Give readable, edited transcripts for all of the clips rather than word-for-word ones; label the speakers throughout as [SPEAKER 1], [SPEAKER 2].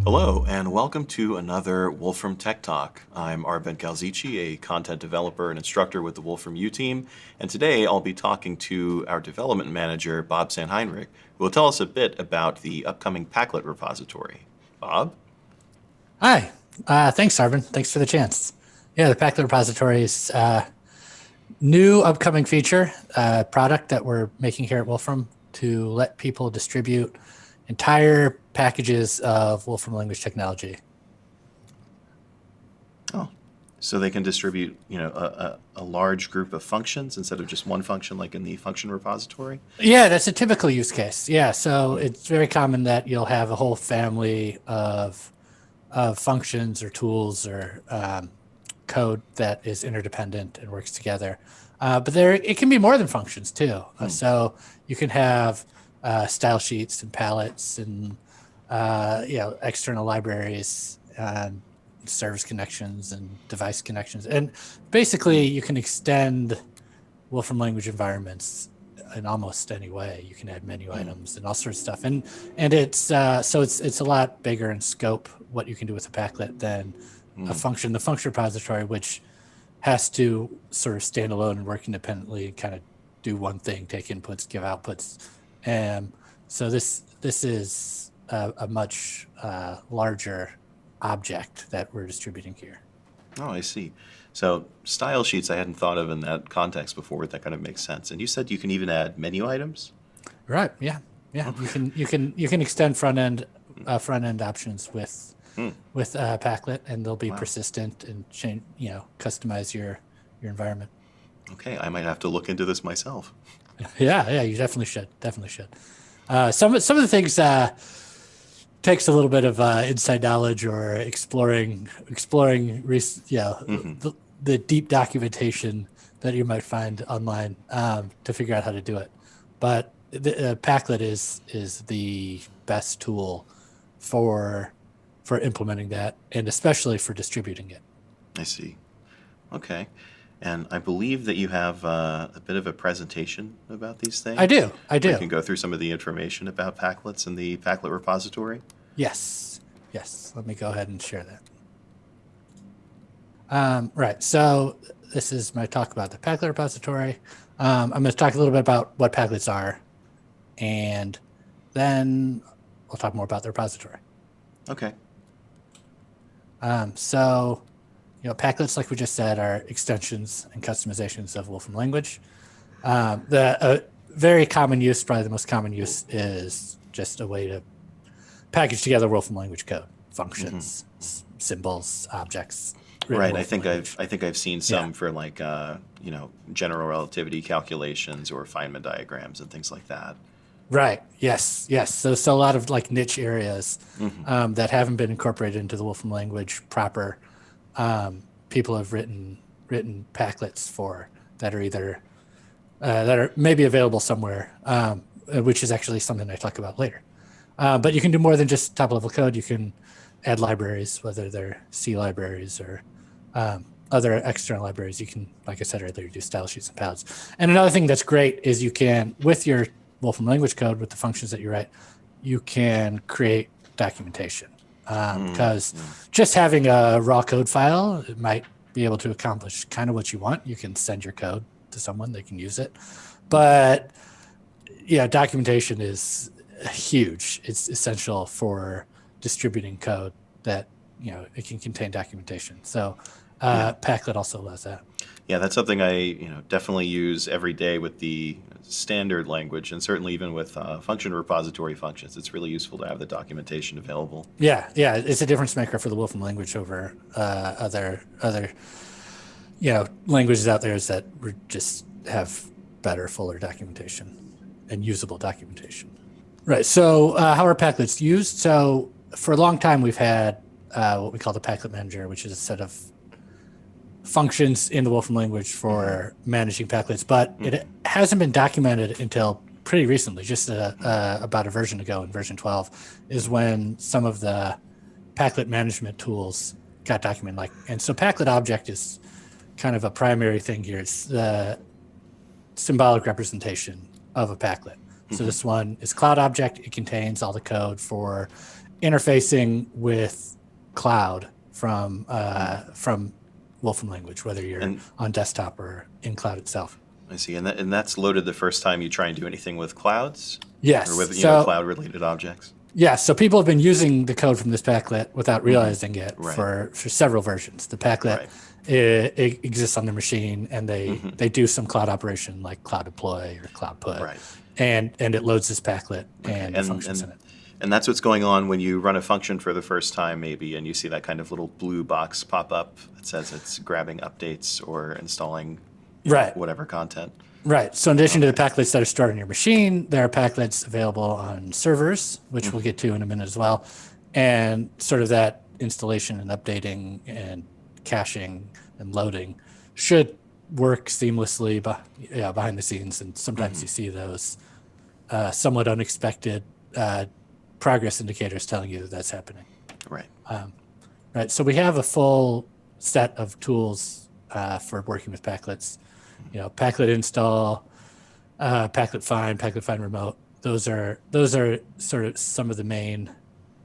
[SPEAKER 1] Hello, and welcome to another Wolfram Tech Talk. I'm Arben Galzici, a content developer and instructor with the Wolfram U team, and today I'll be talking to our development manager, Bob Sandheinrich, who will tell us a bit about the upcoming Paclet Repository. Bob?
[SPEAKER 2] Hi. Thanks, Arben. Thanks for the chance. Yeah, the Paclet Repository is new upcoming feature, product that we're making here at Wolfram to let people distribute entire packages of Wolfram Language technology.
[SPEAKER 1] Oh, so they can distribute, a large group of functions instead of just one function, like in the function repository?
[SPEAKER 2] Yeah, that's a typical use case. Yeah, so it's very common that you'll have a whole family of functions or tools or code that is interdependent and works together. But it can be more than functions too. So you can have style sheets and palettes and external libraries and service connections and device connections. And basically you can extend Wolfram language environments in almost any way. You can add menu items and all sorts of stuff. And it's so it's a lot bigger in scope what you can do with a Paclet than a function. The function repository, which has to sort of stand alone and work independently and kind of do one thing, take inputs, give outputs. So this is a much larger object that we're distributing here.
[SPEAKER 1] Oh, I see. So style sheets I hadn't thought of in that context before. That kind of makes sense. And you said you can even add menu items?
[SPEAKER 2] Right. Yeah. You can extend front end options with Paclet, and they'll be persistent and change. Customize your environment.
[SPEAKER 1] Okay, I might have to look into this myself.
[SPEAKER 2] Yeah, you definitely should. Some of the things takes a little bit of inside knowledge or exploring the deep documentation that you might find online to figure out how to do it. But the Paclet is the best tool for implementing that, and especially for distributing it.
[SPEAKER 1] I see. Okay. And I believe that you have a bit of a presentation about these things.
[SPEAKER 2] I do.
[SPEAKER 1] You can go through some of the information about Paclets in the Paclet repository.
[SPEAKER 2] Yes. Let me go ahead and share that. Right. So this is my talk about the Paclet repository. I'm going to talk a little bit about what Paclets are, and then we'll talk more about the repository.
[SPEAKER 1] Okay.
[SPEAKER 2] Paclets, like we just said, are extensions and customizations of Wolfram Language. The very common use, probably the most common use, is just a way to package together Wolfram Language code, functions, symbols, objects.
[SPEAKER 1] Right. I think I've seen some for like general relativity calculations or Feynman diagrams and things like that.
[SPEAKER 2] Right. Yes. So a lot of like niche areas that haven't been incorporated into the Wolfram Language proper. People have written Paclets for that are either that are maybe available somewhere, which is actually something I talk about later. But you can do more than just top level code. You can add libraries, whether they're C libraries or other external libraries. You can, like I said earlier, do style sheets and palettes. And another thing that's great is you can, with your Wolfram Language code, with the functions that you write, you can create documentation. Because just having a raw code file, it might be able to accomplish kind of what you want. You can send your code to someone, they can use it. But documentation is huge. It's essential for distributing code that, it can contain documentation. So Paclet also allows that.
[SPEAKER 1] Yeah, that's something I definitely use every day with the standard language, and certainly even with function repository functions. It's really useful to have the documentation available.
[SPEAKER 2] Yeah, it's a difference maker for the Wolfram language over other languages out there that just have better, fuller documentation and usable documentation. Right. So how are Paclets used? So for a long time we've had what we call the Paclet Manager, which is a set of functions in the Wolfram language for managing Paclets, but it hasn't been documented until pretty recently, just about a version ago, in version 12, is when some of the Paclet management tools got documented. And so Paclet object is kind of a primary thing here. It's symbolic representation of a Paclet. So this one is cloud object. It contains all the code for interfacing with cloud from Wolfram Language, whether you're on desktop or in cloud itself.
[SPEAKER 1] I see, and that's loaded the first time you try and do anything with clouds?
[SPEAKER 2] Yes.
[SPEAKER 1] Or with cloud-related objects?
[SPEAKER 2] Yeah, so people have been using the code from this Paclet without realizing it for several versions. The Paclet it exists on their machine, and they do some cloud operation like cloud deploy or cloud put, and it loads this Paclet and the functions in it.
[SPEAKER 1] And that's what's going on when you run a function for the first time, maybe, and you see that kind of little blue box pop up that says it's grabbing updates or installing whatever content.
[SPEAKER 2] Right. So in addition to the Paclets that are stored on your machine, there are Paclets available on servers, which we'll get to in a minute as well. And sort of that installation and updating and caching and loading should work seamlessly behind the scenes. And sometimes you see those somewhat unexpected progress indicators telling you that that's happening.
[SPEAKER 1] Right.
[SPEAKER 2] Right. So we have a full set of tools for working with Paclets. Paclet Install, Paclet Find Remote. Those are sort of some of the main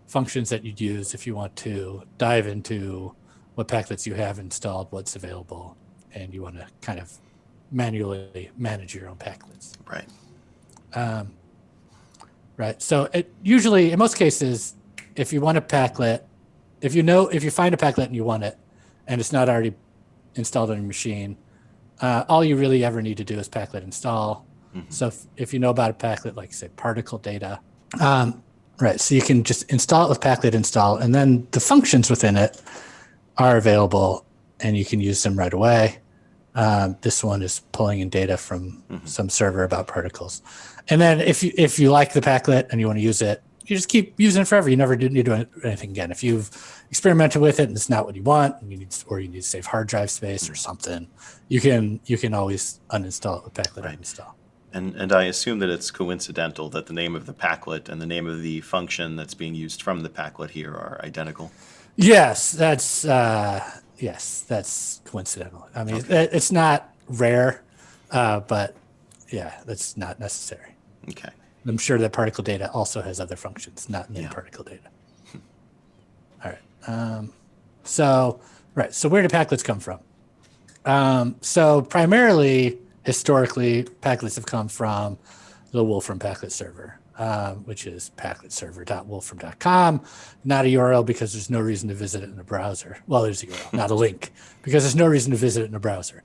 [SPEAKER 2] functions that you'd use if you want to dive into what Paclets you have installed, what's available, and you want to kind of manually manage your own Paclets.
[SPEAKER 1] Right.
[SPEAKER 2] Right. So usually, in most cases, if you want a Paclet, if you find a Paclet and you want it, and it's not already installed on your machine, all you really ever need to do is Paclet install. So if you know about a Paclet, like say particle data, so you can just install it with Paclet install, and then the functions within it are available, and you can use them right away. This one is pulling in data from some server about particles, and then if you like the Paclet and you want to use it, you just keep using it forever. You never need to do anything again. If you've experimented with it and it's not what you want, and you need to save hard drive space or something, you can always uninstall it with Paclet uninstall.
[SPEAKER 1] And I assume that it's coincidental that the name of the Paclet and the name of the function that's being used from the Paclet here are identical.
[SPEAKER 2] Yes, that's coincidental. I mean, it's not rare, but that's not necessary.
[SPEAKER 1] Okay.
[SPEAKER 2] I'm sure that particle data also has other functions, not named particle data. All right. So where do Paclets come from? So primarily, historically, Paclets have come from the Wolfram Paclet server, which is pacletserver.wolfram.com. Not a URL because there's no reason to visit it in a browser. Well, there's a URL, not a link, because there's no reason to visit it in a browser.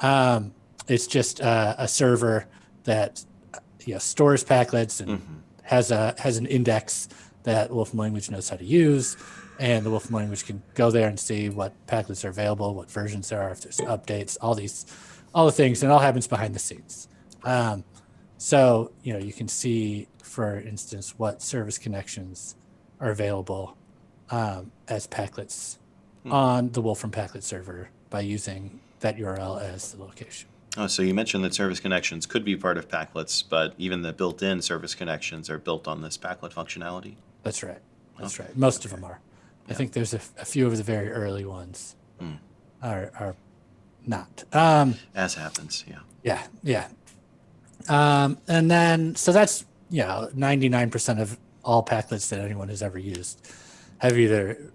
[SPEAKER 2] It's just a server that stores Paclets and has an index that Wolfram Language knows how to use, and the Wolfram Language can go there and see what Paclets are available, what versions there are, if there's updates, all the things, and it all happens behind the scenes. So you can see, for instance, what service connections are available as Paclets on the Wolfram Paclet server by using that URL as the location.
[SPEAKER 1] Oh, so you mentioned that service connections could be part of Paclets, but even the built-in service connections are built on this Paclet functionality?
[SPEAKER 2] That's right. That's right. Most of them are. I think there's a few of the very early ones are not.
[SPEAKER 1] As happens,
[SPEAKER 2] Yeah. And then, so that's 99% of all Paclets that anyone has ever used have either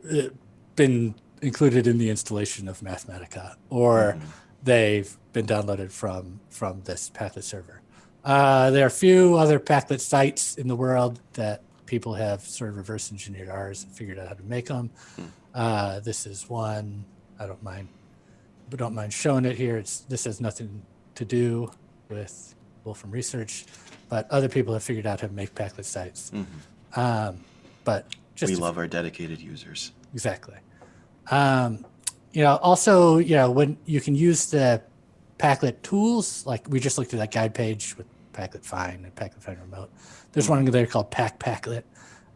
[SPEAKER 2] been included in the installation of Mathematica, or they've been downloaded from this Paclet server. There are a few other Paclet sites in the world that people have sort of reverse engineered ours and figured out how to make them. This is one. I don't mind showing it here. This has nothing to do with Wolfram research, but other people have figured out how to make Paclet sites. But we
[SPEAKER 1] love our dedicated users.
[SPEAKER 2] Exactly. Also, when you can use the Paclet tools, like we just looked at that guide page with Paclet Find and Paclet Find Remote. There's one there called Paclet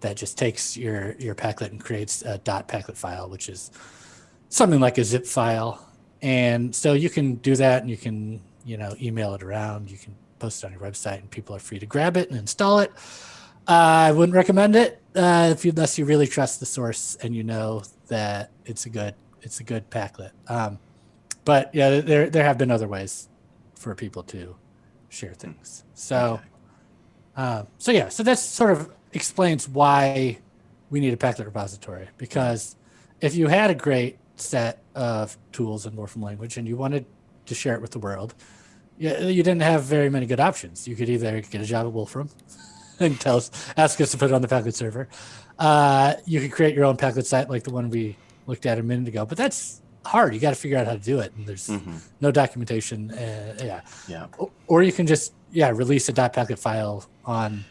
[SPEAKER 2] that just takes your Paclet and creates a .paclet file, which is something like a zip file. And so you can do that, and you can email it around. You can post it on your website, and people are free to grab it and install it. I wouldn't recommend it unless you really trust the source and you know that it's a good Paclet. But there have been other ways for people to share things. So, so that's sort of explains why we need a Paclet repository, because if you had a great set of tools in Wolfram Language and you wanted to share it with the world, you didn't have very many good options. You could either get a job at Wolfram and ask us to put it on the Paclet server. You could create your own Paclet site like the one we looked at a minute ago, but that's hard. You got to figure out how to do it, and there's no documentation. Or you can just release a .paclet file on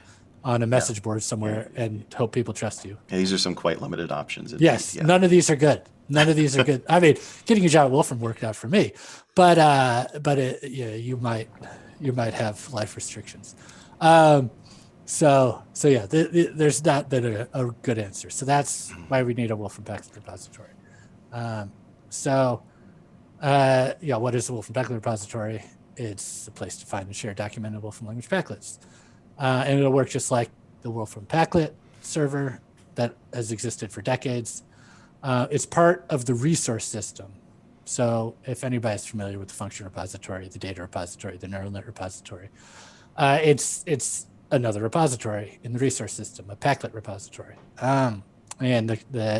[SPEAKER 2] a message board somewhere and hope people trust you.
[SPEAKER 1] Yeah, these are some quite limited options.
[SPEAKER 2] None of these are good. None of these are good. I mean, getting a job at Wolfram worked out for me, but you might have life restrictions. There's not been a good answer. So that's why we need a Wolfram Paclet repository. What is the Wolfram Paclet repository? It's a place to find and share documented Wolfram language Paclets. And it'll work just like the Wolfram Paclet server that has existed for decades. It's part of the resource system. So if anybody's familiar with the function repository, the data repository, the neural net repository, it's another repository in the resource system, a Paclet repository. And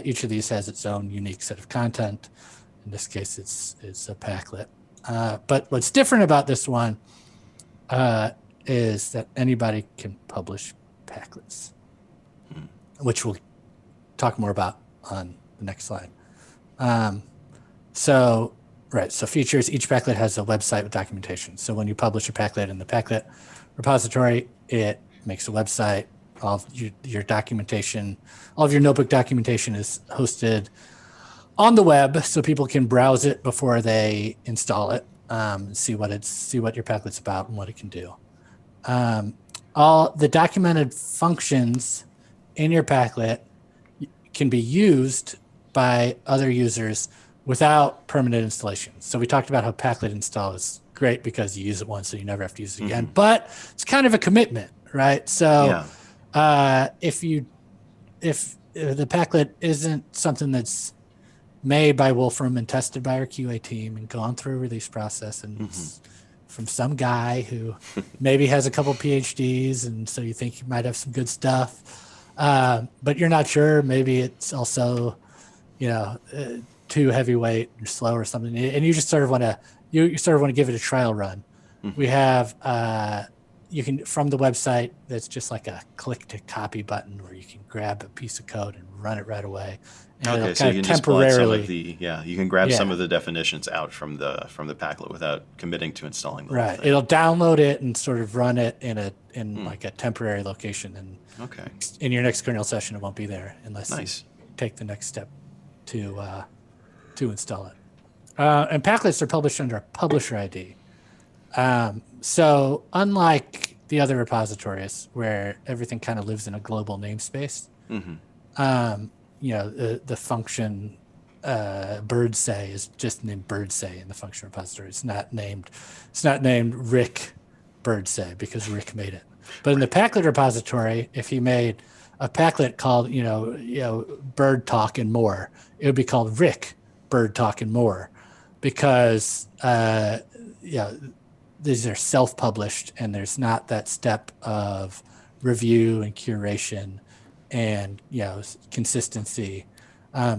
[SPEAKER 2] each of these has its own unique set of content. In this case, it's a Paclet. But what's different about this one is that anybody can publish Paclets, which we'll talk more about on the next slide. So features, each Paclet has a website with documentation. So when you publish a Paclet in the Paclet repository, it makes a website. All of your documentation, all of your notebook documentation is hosted on the web, so people can browse it before they install it, see what your Paclet's about and what it can do. All the documented functions in your Paclet can be used by other users without permanent installation. So we talked about how Backlit Install is great because you use it once, so you never have to use it again. But it's kind of a commitment, right? So if the Paclet isn't something that's made by Wolfram and tested by our QA team and gone through a release process, and it's from some guy who maybe has a couple PhDs, and so you think you might have some good stuff, but you're not sure. Maybe it's also, too heavyweight or slow or something, and you just sort of want to give it a trial run. We have you can, from the website, that's just like a click to copy button where you can grab a piece of code and run it right away. And
[SPEAKER 1] okay, so you can just pull out some of the you can grab some of the definitions out from the Paclet without committing to installing the whole thing.
[SPEAKER 2] It'll download it and sort of run it in like a temporary location, and in your next kernel session it won't be there unless you take the next step to install it. And Paclets are published under a publisher ID. So unlike the other repositories where everything kind of lives in a global namespace, the function birdsay is just named birdsay in the function repository. It's not named Rick birdsay because Rick made it. But in the Paclet repository, if he made a Paclet called bird talk and more, it would be called Rick bird talk and more, because these are self-published and there's not that step of review and curation and consistency.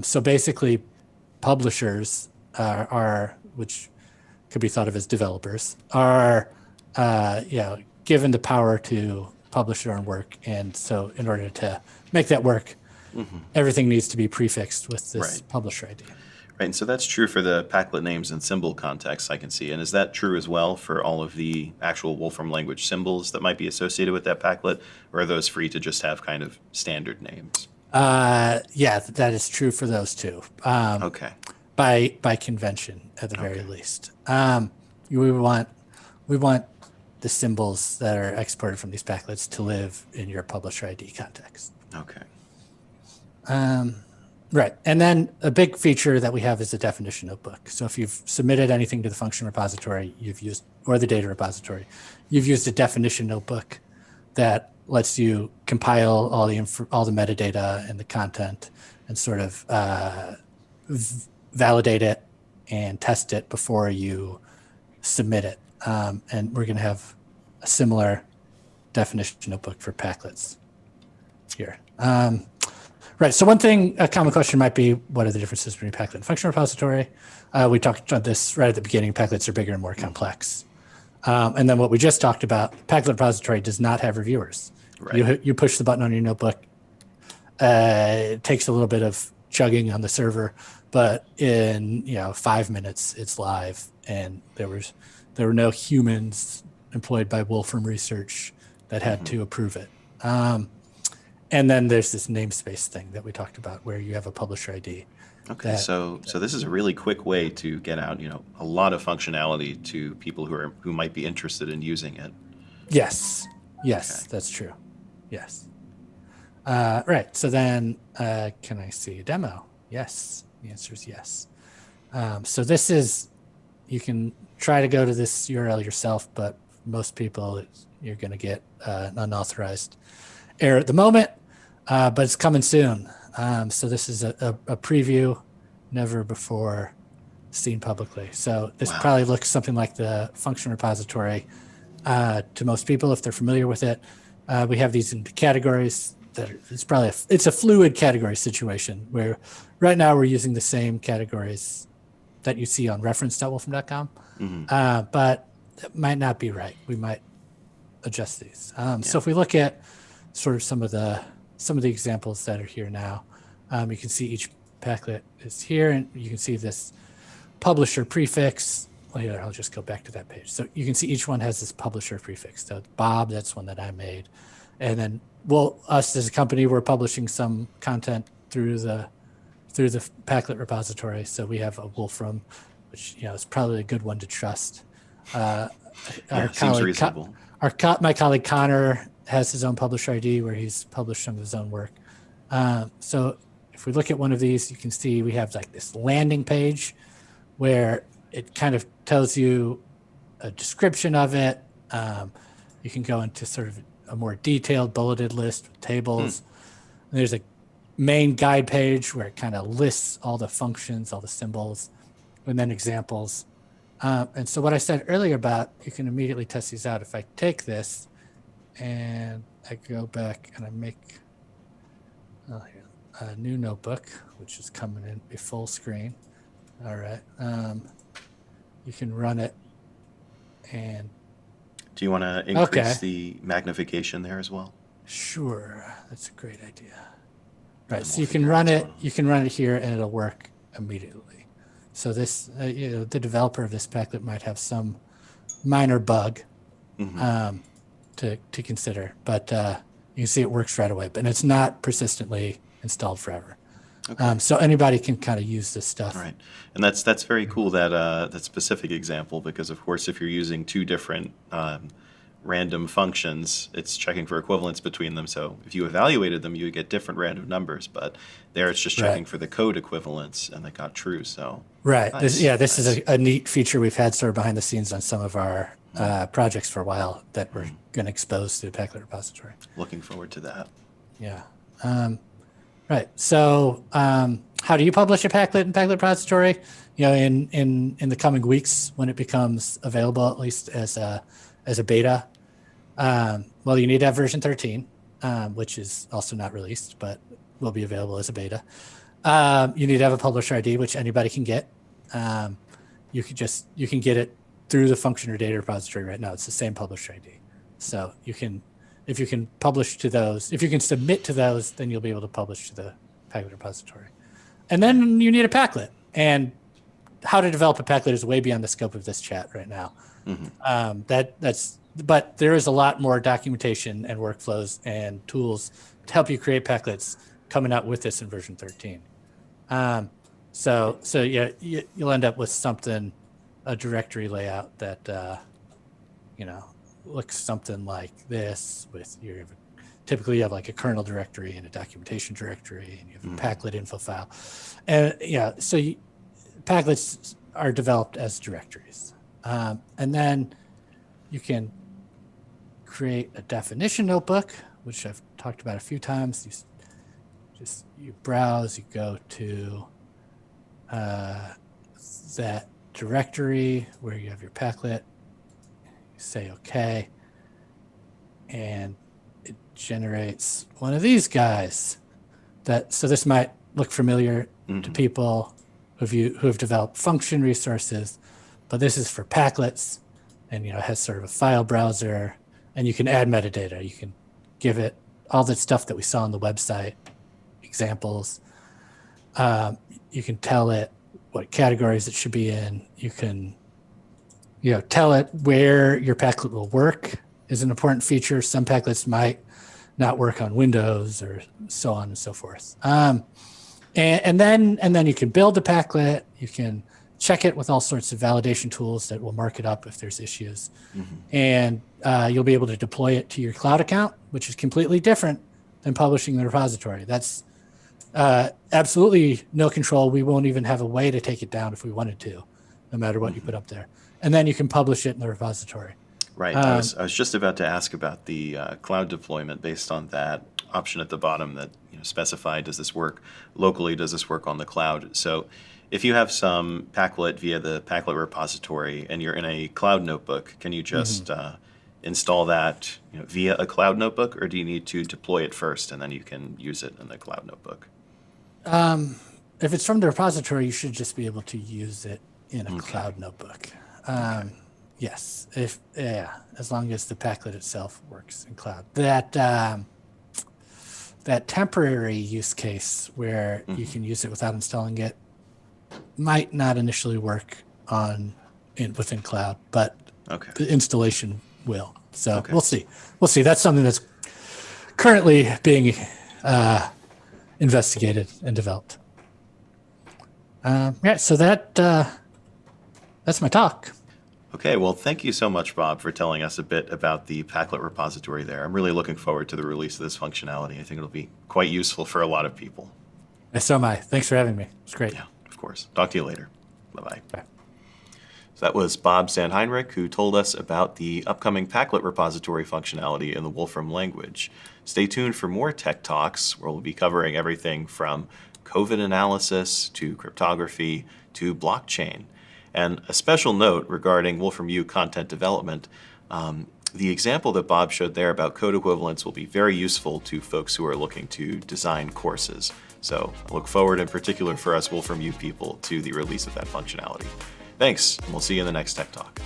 [SPEAKER 2] So basically, publishers are, which could be thought of as developers, are given the power to publish their own work, and so in order to make that work, everything needs to be prefixed with this publisher ID.
[SPEAKER 1] Right, and so that's true for the Paclet names and symbol context, I can see. And is that true as well for all of the actual Wolfram language symbols that might be associated with that Paclet, or are those free to just have kind of standard names?
[SPEAKER 2] That is true for those too. By convention, at the very least. We want the symbols that are exported from these Paclets to live in your publisher ID context.
[SPEAKER 1] Okay.
[SPEAKER 2] Right. And then a big feature that we have is the definition notebook. So if you've submitted anything to the function repository or the data repository, you've used a definition notebook that lets you compile all the metadata and the content and sort of validate it and test it before you submit it. And we're going to have a similar definition notebook for Paclets here. Right. So one thing, a common question might be, what are the differences between Paclet and function repository? We talked about this right at the beginning. Paclets are bigger and more complex. And then what we just talked about, Paclet repository does not have reviewers.
[SPEAKER 1] Right.
[SPEAKER 2] You push the button on your notebook. It takes a little bit of chugging on the server, but in 5 minutes it's live, and there were no humans employed by Wolfram Research that had to approve it. And then there's this namespace thing that we talked about where you have a publisher ID.
[SPEAKER 1] Okay, so this is a really quick way to get out, a lot of functionality to people who might be interested in using it.
[SPEAKER 2] Yes, okay. That's true. Yes. Right. So then, can I see a demo? Yes. The answer is yes. So this is, you can try to go to this URL yourself, but most people, you're going to get an unauthorized error at the moment, but it's coming soon. So this is a preview, never before seen publicly. So this probably looks something like the function repository to most people if they're familiar with it. We have these in categories. It's a fluid category situation where right now we're using the same categories that you see on reference.wolfram.com, but that might not be right. We might adjust these. So if we look at sort of some of the examples that are here now, you can see each Paclet is here, and you can see this publisher prefix. Well, here, I'll just go back to that page. So you can see each one has this publisher prefix. So Bob, that's one that I made. And then, us as a company, we're publishing some content through the Paclet repository. So we have a Wolfram, which is probably a good one to trust.
[SPEAKER 1] Seems reasonable.
[SPEAKER 2] My colleague Connor has his own publisher ID where he's published some of his own work. So if we look at one of these, you can see we have like this landing page where it kind of tells you a description of it. You can go into sort of a more detailed bulleted list with tables. And there's a main guide page where it kind of lists all the functions, all the symbols, and then examples. And so what I said earlier about, you can immediately test these out. If I take this and I go back and I make a new notebook, which is coming in a full screen. All right. You can run it. And
[SPEAKER 1] do you want to increase the magnification there as well? Sure.
[SPEAKER 2] That's a great idea. Right. So you can run it. You can run it here and it'll work immediately. So this, the developer of this Paclet might have some minor bug to consider, but you can see it works right away. But it's not persistently installed forever. Okay. So anybody can kind of use this stuff.
[SPEAKER 1] Right, and that's very cool, that specific example, because of course if you're using two different random functions, it's checking for equivalence between them. So if you evaluated them, you would get different random numbers, but there it's just checking for the code equivalence, and that got true. So
[SPEAKER 2] nice. This is a neat feature we've had sort of behind the scenes on some of our projects for a while that we're going to expose to the Paclet repository.
[SPEAKER 1] Looking forward to that.
[SPEAKER 2] Yeah. Right. So how do you publish a Paclet in Paclet repository? In the coming weeks when it becomes available, at least as a beta. Well, you need to have version 13, which is also not released, but will be available as a beta. You need to have a publisher ID, which anybody can get. You can get it through the function or data repository right now. It's the same publisher ID. So if you can publish to those, if you can submit to those, then you'll be able to publish to the Paclet repository. And then you need a Paclet. And how to develop a Paclet is way beyond the scope of this chat right now. But there is a lot more documentation and workflows and tools to help you create Paclets coming out with this in version 13. So yeah, you'll end up with a directory layout that looks something like this. Typically you have like a kernel directory and a documentation directory, and you have a Paclet info file, and so Paclets are developed as directories, and then you can create a definition notebook, which I've talked about a few times. You browse, you go to that directory where you have your Paclet, you say okay, and it generates one of these guys. So this might look familiar to people who have developed function resources, but this is for Paclets, and it has sort of a file browser, and you can add metadata. You can give it all the stuff that we saw on the website, examples. You can tell it what categories it should be in. You can tell it where your Paclet will work is an important feature. Some Paclets might not work on Windows, or so on and so forth. And then you can build a Paclet. You can check it with all sorts of validation tools that will mark it up if there's issues. And you'll be able to deploy it to your cloud account, which is completely different than publishing the repository. That's absolutely no control. We won't even have a way to take it down if we wanted to, no matter what you put up there. And then you can publish it in the repository.
[SPEAKER 1] Right. I was just about to ask about the cloud deployment based on that option at the bottom that specify, does this work locally, does this work on the cloud? So if you have some Paclet via the Paclet repository and you're in a cloud notebook, can you just install that via a cloud notebook, or do you need to deploy it first and then you can use it in the cloud notebook?
[SPEAKER 2] If it's from the repository, you should just be able to use it in a cloud notebook. Yes, as long as the Paclet itself works in cloud. That temporary use case where you can use it without installing it might not initially work within cloud, but the installation will. So we'll see. That's something that's currently being investigated and developed. So that's my talk.
[SPEAKER 1] Okay, well, thank you so much, Bob, for telling us a bit about the Paclet repository there. I'm really looking forward to the release of this functionality. I think it'll be quite useful for a lot of people.
[SPEAKER 2] So am I. Thanks for having me. It's great.
[SPEAKER 1] Yeah, of course. Talk to you later. Bye-bye.
[SPEAKER 2] Bye.
[SPEAKER 1] So that was Bob Sandheinrich, who told us about the upcoming Paclet repository functionality in the Wolfram language. Stay tuned for more tech talks, where we'll be covering everything from COVID analysis to cryptography to blockchain. And a special note regarding Wolfram U content development, the example that Bob showed there about code equivalence will be very useful to folks who are looking to design courses. So I look forward, in particular for us Wolfram U people, to the release of that functionality. Thanks, and we'll see you in the next Tech Talk.